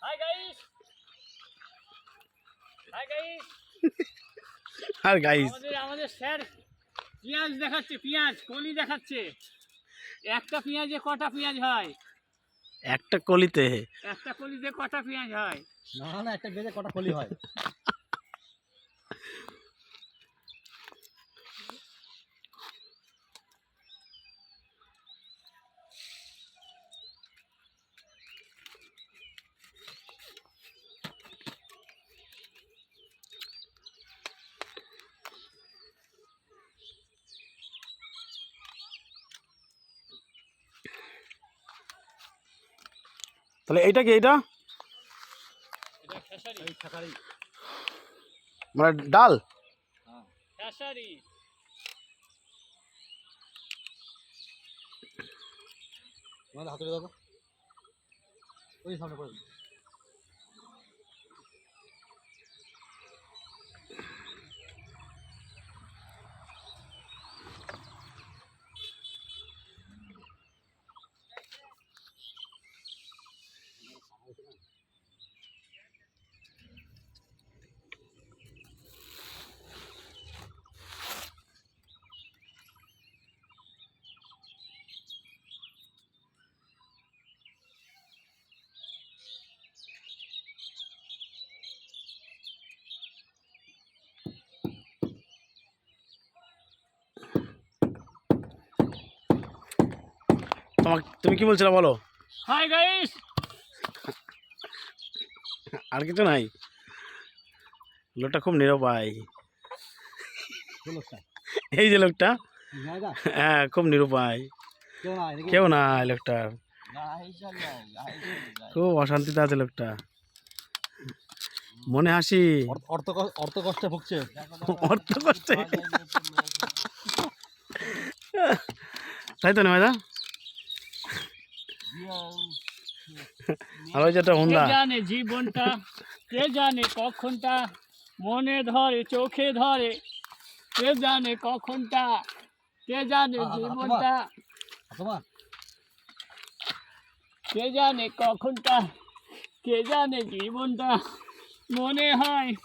High guys, hi guys. আর guys আমাদের sir পেঁয়াজ দেখাচ্ছে, পেঁয়াজ কলি দেখাচ্ছে। একটা পেঁয়াজে কটা পেঁয়াজ হয়? একটা কলিতে একটা কলিতে কটা পেঁয়াজ হয়? না না, একটা বেজে কটা কলি হয়? তাহলে এইটা কি? এইটা এটা খেসারি। মানে ডাল। খেসারি। তোমাদের হাতে দেখো, ওই সামনে পড়ে। তুমি কি বলছিলে বলো? High guys. আর কিছু নাই, লোকটা খুব নিরুপায়। এই যে লোকটা, হ্যাঁ খুব নিরুপায়, কেউ না লোকটার, খুব অশান্তিতে আছে লোকটা, মনে হাসি, অর্থ কষ্টে ভুগছে। অর্থ কষ্টে, তাই তো না ভাইদা? আর ওই যেটা হুন্ডা, কে জানে জীবনটা, কে জানে কখনটা মনে ধরে চোখে ধরে, কে জানে কখনটা, কে জানে জীবনটা, কে জানে কখনটা, কে জানে জীবনটা মনে হয়